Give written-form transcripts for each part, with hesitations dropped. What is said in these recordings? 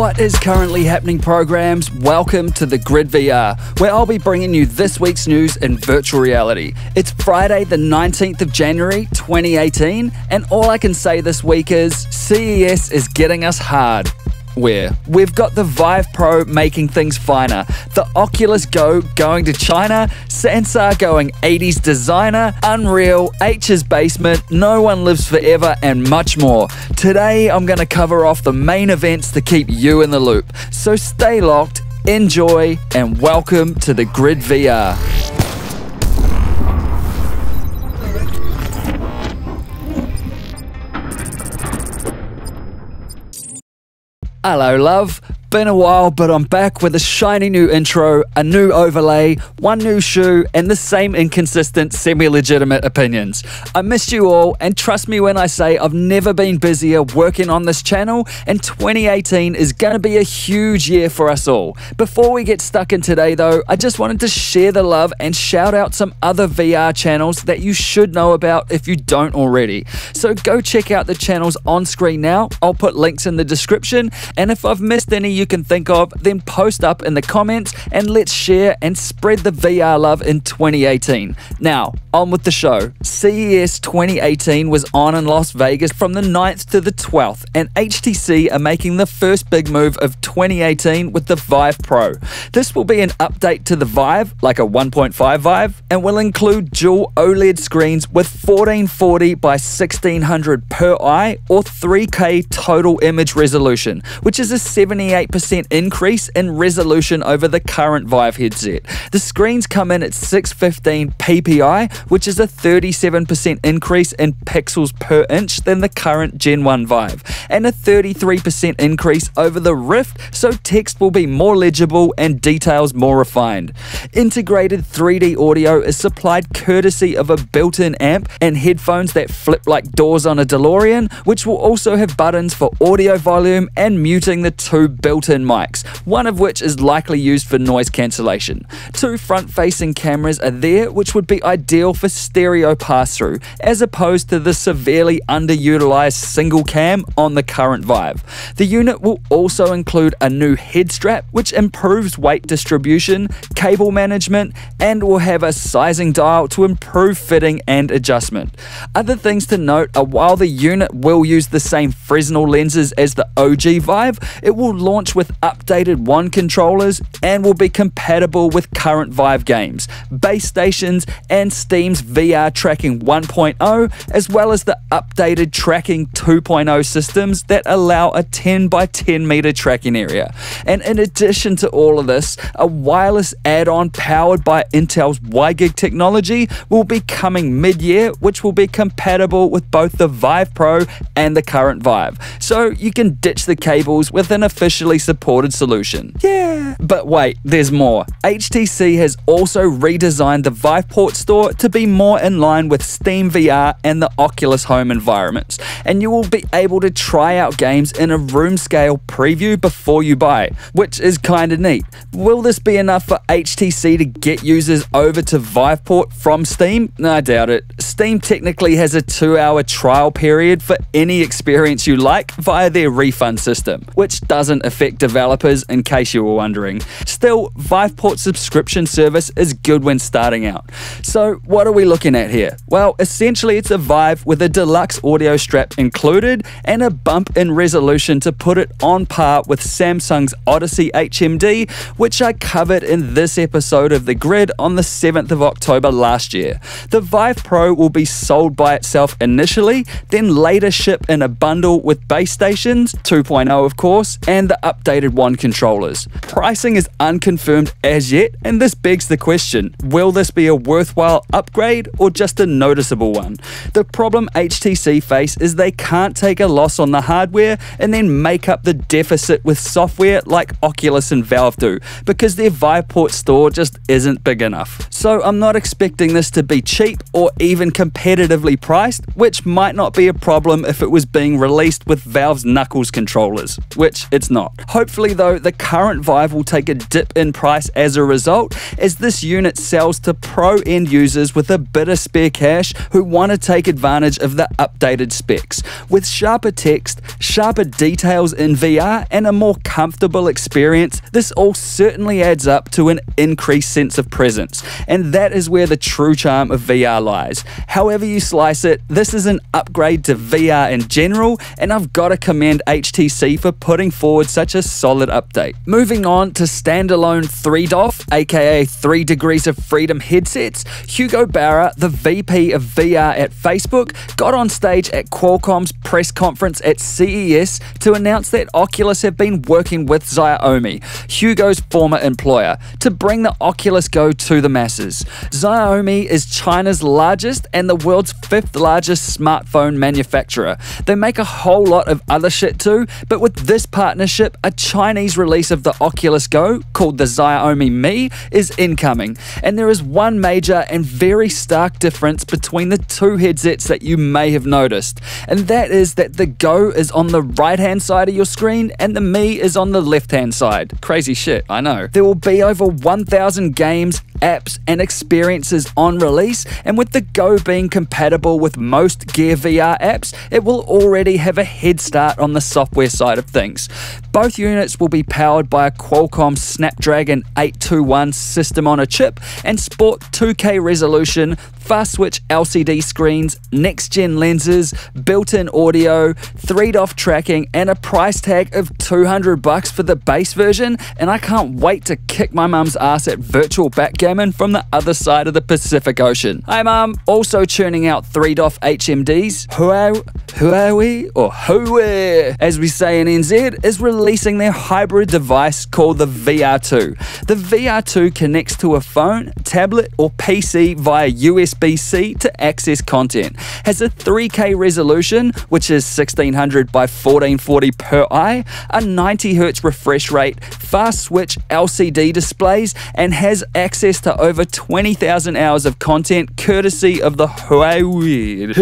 What is currently happening, programs? Welcome to the Grid VR, where I'll be bringing you this week's news in virtual reality. It's Friday the 19th of January 2018, and all I can say this week is CES is getting us hard. We've got the Vive Pro making things finer, the Oculus Go going to China, Sansar going 80s designer, Unreal, Aechs' basement, No One Lives Forever, and much more. Today I'm going to cover off the main events to keep you in the loop. So stay locked, enjoy, and welcome to the Grid VR. Hello love, been a while but I'm back with a shiny new intro, a new overlay, one new shoe and the same inconsistent semi-legitimate opinions. I missed you all and trust me when I say I've never been busier working on this channel, and 2018 is going to be a huge year for us all. Before we get stuck in today though, I just wanted to share the love and shout out some other VR channels that you should know about if you don't already. So go check out the channels on screen now, I'll put links in the description. And if I've missed any you can think of, then post up in the comments and let's share and spread the VR love in 2018. Now, on with the show. CES 2018 was on in Las Vegas from the 9th to the 12th, and HTC are making the first big move of 2018 with the Vive Pro. This will be an update to the Vive, like a 1.5 Vive, and will include dual OLED screens with 1440 by 1600 per eye or 3K total image resolution, which is a 78% increase in resolution over the current Vive headset. The screens come in at 615 ppi, which is a 37% increase in pixels per inch than the current Gen 1 Vive, and a 33% increase over the Rift, so text will be more legible and details more refined. Integrated 3D audio is supplied courtesy of a built-in amp and headphones that flip like doors on a DeLorean, which will also have buttons for audio volume and muting the two built-in mics, one of which is likely used for noise cancellation. Two front-facing cameras are there, which would be ideal for stereo pass-through, as opposed to the severely underutilized single cam on the current Vive. The unit will also include a new head strap, which improves weight distribution, cable management, and will have a sizing dial to improve fitting and adjustment. Other things to note are while the unit will use the same Fresnel lenses as the OG Vive, it will launch with updated One controllers and will be compatible with current Vive games, base stations, and Steam's VR Tracking 1.0, as well as the updated Tracking 2.0 systems that allow a 10 by 10 meter tracking area. And in addition to all of this, a wireless add-on powered by Intel's WiGig technology will be coming mid-year, which will be compatible with both the Vive Pro and the current Vive. So you can ditch the cables with an officially supported solution. Yeah! But wait, there's more. HTC has also redesigned the Viveport store to be more in line with Steam VR and the Oculus Home environments, and you will be able to try out games in a room scale preview before you buy, which is kinda neat. Will this be enough for HTC to get users over to Viveport from Steam? No, I doubt it. Steam technically has a 2-hour trial period for any experience you like via their refund system, which doesn't affect developers in case you were wondering. Still, Viveport's subscription service is good when starting out. So what are we looking at here? Well, essentially it's a Vive with a deluxe audio strap included and a bump in resolution to put it on par with Samsung's Odyssey HMD, which I covered in this episode of The Grid on the 7th of October last year. The Vive Pro will be sold by itself initially, then later ship in a bundle with base stations, 2.0 of course, and the updated One controllers. Pricing is unconfirmed as yet, and this begs the question, will this be a worthwhile upgrade or just a noticeable one? The problem HTC face is they can't take a loss on the hardware and then make up the deficit with software like Oculus and Valve do, because their Viveport store just isn't big enough. So I'm not expecting this to be cheap or even competitively priced, which might not be a problem if it was being released with Valve's Knuckles controllers, which it's not. Hopefully though, the current Vive will take a dip in price as a result, as this unit sells to pro end users with a bit of spare cash who want to take advantage of the updated specs. With sharper text, sharper details in VR, and a more comfortable experience, this all certainly adds up to an increased sense of presence, and that is where the true charm of VR lies. However you slice it, this is an upgrade to VR in general, and I've got to commend HTC for putting forward such a solid update. Moving on to standalone 3DOF, aka 3 Degrees of Freedom headsets, Hugo Barra, the VP of VR at Facebook, got on stage at Qualcomm's press conference at CES to announce that Oculus have been working with Xiaomi, Hugo's former employer, to bring the Oculus Go to the masses. Xiaomi is China's largest and the world's 5th largest smartphone manufacturer. They make a whole lot of other shit too, but with this partnership, a Chinese release of the Oculus Go, called the Xiaomi Mi, is incoming, and there is one major and very stark difference between the two headsets that you may have noticed, and that is that the Go is on the right hand side of your screen and the Mi is on the left hand side. Crazy shit, I know. There will be over 1,000 games, apps and experiences on release, and with the Go being compatible with most Gear VR apps, it will already have a head start on the software side of things. Both units will be powered by a Qualcomm Snapdragon 821 system on a chip and sport 2K resolution, fast switch LCD screens, next-gen lenses, built-in audio, 3DOF tracking, and a price tag of $200 for the base version, and I can't wait to kick my mum's ass at virtual backgammon from the other side of the Pacific Ocean. Hi mum, also churning out 3DOF HMDs, Huawei, or Huawei, as we say in NZ, is releasing their hybrid device called the VR2. The VR2 connects to a phone, tablet, or PC via USB-C to access content, has a 3K resolution, which is 1600 by 1440 per eye, a 90Hz refresh rate, fast switch LCD displays, and has access to over 20,000 hours of content courtesy of the Huawei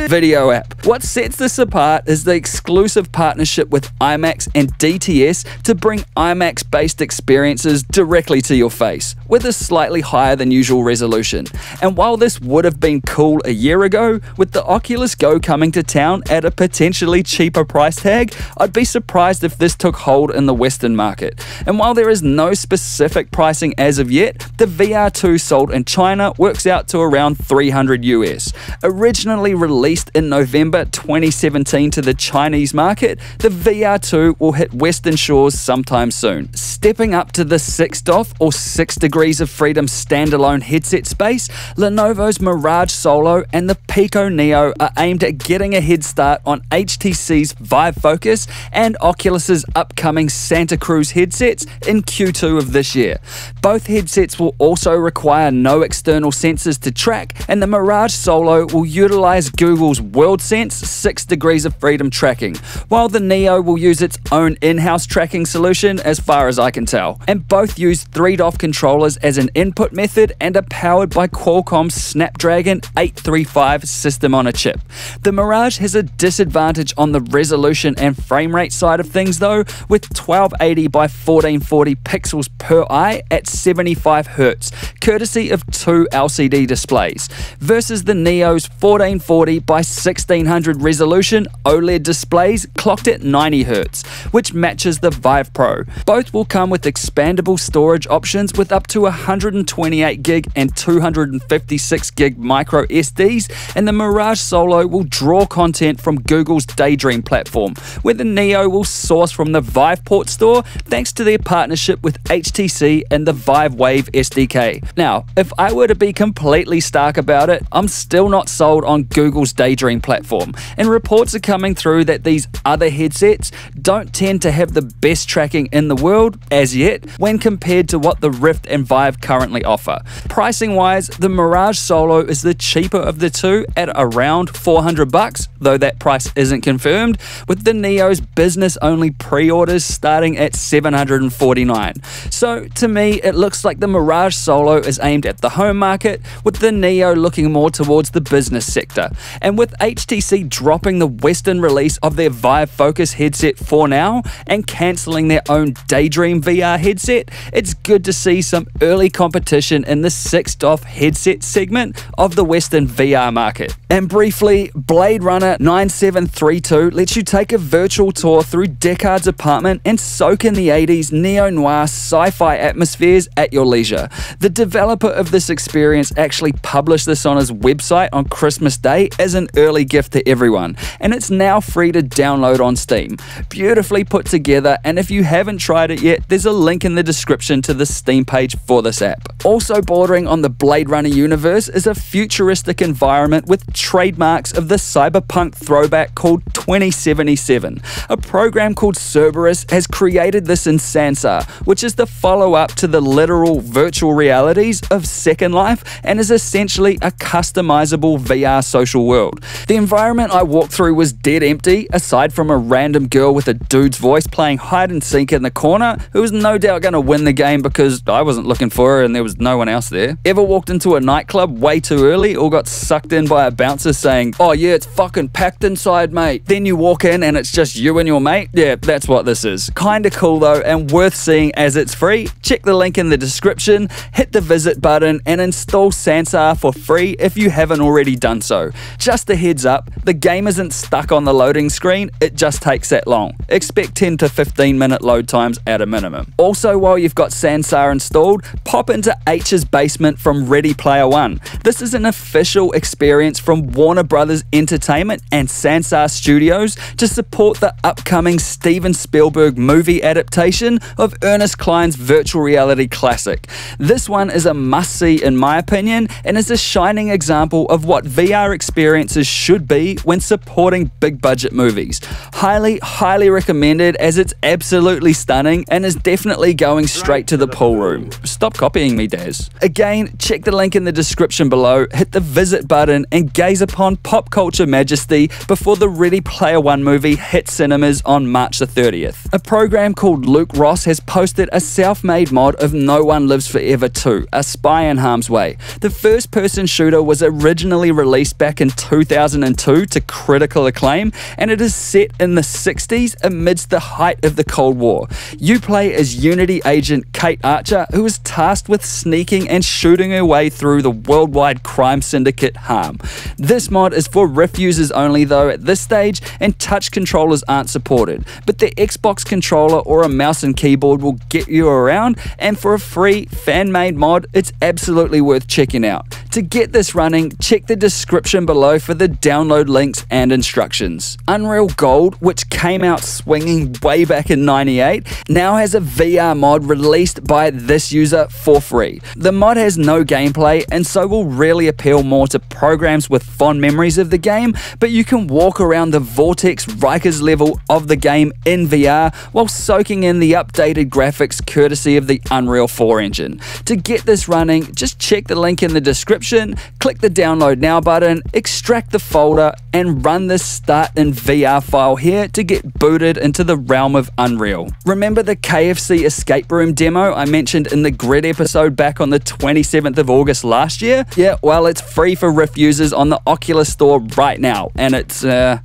video app. What sets this apart is the exclusive partnership with IMAX and DTS to bring IMAX-based experiences directly to your face, with a slightly higher than usual resolution. And while this would have been cool a year ago, with the Oculus Go coming to town at a potentially cheaper price tag, I'd be surprised if this took hold in the Western market. And while there is no specific pricing as of yet, the VR2 sold in China works out to around 300 US. Originally released in November 2017 to the Chinese market, the VR2 will hit Western shores sometime soon. Stepping up to the 6DOF or 6 Degrees of Freedom standalone headset space, Lenovo's Mirage Solo and the Pico Neo are aimed at getting a head start on HTC's Vive Focus and Oculus's upcoming Santa Cruz headsets in Q2 of this year. Both headsets will also require no external sensors to track, and the Mirage Solo will utilize Google's WorldSense 6 Degrees of Freedom tracking, while the Neo will use its own in-house tracking solution as far as I can tell. And both use 3DOF controllers as an input method and are powered by Qualcomm's Snapdragon 835 system on a chip. The Mirage has a disadvantage on the resolution and frame rate side of things though, with 1280 by 1440 pixels per eye at 75 Hz, courtesy of 2 LCD displays, versus the Neo's 1440 by 1600 resolution OLED displays clocked at 90 Hz, which matches the Vive Pro. Both will come with expandable storage options with up to 128 gig and 256 gig micro SDs, and the Mirage Solo will draw content from Google's Daydream platform, where the Neo will source from the Viveport store thanks to their partnership with HTC and the Vive Wave SDK. Now, if I were to be completely stark about it, I'm still not sold on Google's Daydream platform, and reports are coming through that these other headsets don't tend to have the best tracking in the world as yet when compared to what the Rift and Vive currently offer. Pricing wise, price-wise, the Mirage Solo is the cheaper of the two at around $400, though that price isn't confirmed, with the Neo's business-only pre-orders starting at $749. So to me, it looks like the Mirage Solo is aimed at the home market, with the Neo looking more towards the business sector. And with HTC dropping the Western release of their Vive Focus headset for now and cancelling their own Daydream VR headset, it's good to see some early competition in the $6 headset segment of the Western VR market. And briefly, Blade Runner 9732 lets you take a virtual tour through Deckard's apartment and soak in the 80s neo-noir sci-fi atmospheres at your leisure. The developer of this experience actually published this on his website on Christmas Day as an early gift to everyone, and it's now free to download on Steam. Beautifully put together, and if you haven't tried it yet, there's a link in the description to the Steam page for this app. Also bordering on the Blade Runner universe is a futuristic environment with trademarks of the cyberpunk throwback called 2077. A program called Cerberus has created this in Sansar, which is the follow-up to the literal virtual realities of Second Life and is essentially a customizable VR social world. The environment I walked through was dead empty, aside from a random girl with a dude's voice playing hide and seek in the corner, who was no doubt going to win the game because I wasn't looking for her and there was no one else there. Ever walked into a nightclub way too early or got sucked in by a bouncer saying, "Oh yeah, it's fucking packed inside, mate." Then you walk in and it's just you and your mate? Yeah, that's what this is. Kinda cool though, and worth seeing as it's free. Check the link in the description, hit the visit button, and install Sansar for free if you haven't already done so. Just a heads up, the game isn't stuck on the loading screen, it just takes that long. Expect 10 to 15 minute load times at a minimum. Also, while you've got Sansar installed, pop into Aechs' basement from Ready Player One. This is an official experience from Warner Brothers Entertainment and Sansar Studios to support the upcoming Steven Spielberg movie adaptation of Ernest Cline's virtual reality classic. This one is a must-see in my opinion, and is a shining example of what VR experiences should be when supporting big budget movies. Highly recommended, as it's absolutely stunning and is definitely going straight to the pool room. Stop copying me, Daz. Again, check the link in the description below, hit the visit button, and gaze upon pop culture majesty before the Ready Player One movie hits cinemas on March the 30th. A program called Luke Ross has posted a self-made mod of No One Lives Forever 2, A Spy in Harm's Way. The first-person shooter was originally released back in 2002 to critical acclaim, and it is set in the 60s amidst the height of the Cold War. You play as Unity agent Kate Archer, who is tasked with sneaking and shooting her way through the worldwide crime syndicate HARM. This mod is for Rift users only though at this stage, and touch controllers aren't supported, but the Xbox controller or a mouse and keyboard will get you around, and for a free fan-made mod, it's absolutely worth checking out. To get this running, check the description below for the download links and instructions. Unreal Gold, which came out swinging way back in '98, now has a VR mod released by this user for free. The mod has no gameplay and so will really appeal more to programs with fond memories of the game, but you can walk around the Vortex Rikers level of the game in VR while soaking in the updated graphics courtesy of the Unreal 4 engine. To get this running, just check the link in the description, click the download now button, extract the folder, and run this start in VR file here to get booted into the realm of Unreal. Remember the KFC escape room demo I mentioned in the Grid episode back on the 27th of August last year? Yeah, well, it's free for Rift users on the Oculus store right now, and it's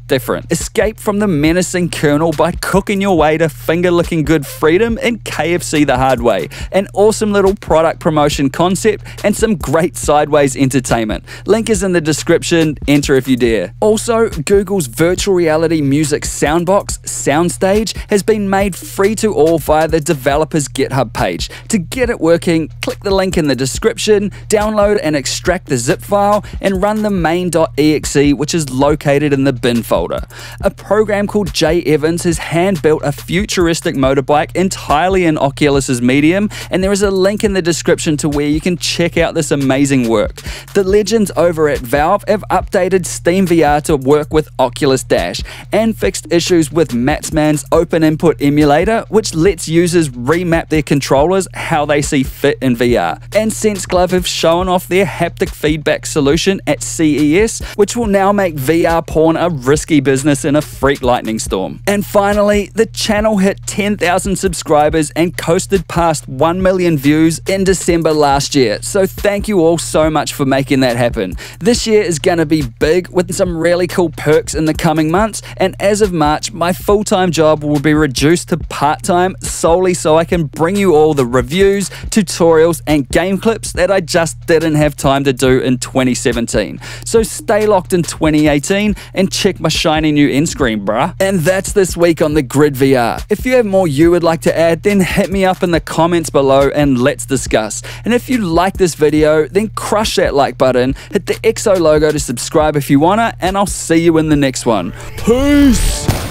different. Escape from the menacing Colonel by cooking your way to finger-licking good freedom in KFC the hard way. An awesome little product promotion concept and some great sideways entertainment. Link is in the description, enter if you dare. Also, Google's virtual reality music soundbox, Soundstage, has been made free to all via the developer's GitHub page. To get it working, click the link in the description, download and extract the zip file, and run the main main.exe, which is located in the bin folder. A program called Jay Evans has hand-built a futuristic motorbike entirely in Oculus's medium, and there is a link in the description to where you can check out this amazing work. The legends over at Valve have updated Steam VR to work with Oculus Dash and fixed issues with Matsman's open input emulator, which lets users remap their controllers how they see fit in VR. And SenseGlove have shown off their haptic feedback solution at CES, which will now make VR porn a risky business in a freak lightning storm. And finally, the channel hit 10,000 subscribers and coasted past 1 million views in December last year, so thank you all so much for making that happen. This year is going to be big with some really cool perks in the coming months, and as of March, my full-time job will be reduced to part-time solely so I can bring you all the reviews, tutorials, and game clips that I just didn't have time to do in 2017. So stay locked in 2018 and check my shiny new end screen, bruh. And that's this week on the Grid VR. If you have more you would like to add, then hit me up in the comments below and let's discuss. And if you like this video, then crush that like button, hit the EXO logo to subscribe if you wanna, and I'll see you in the next one. Peace!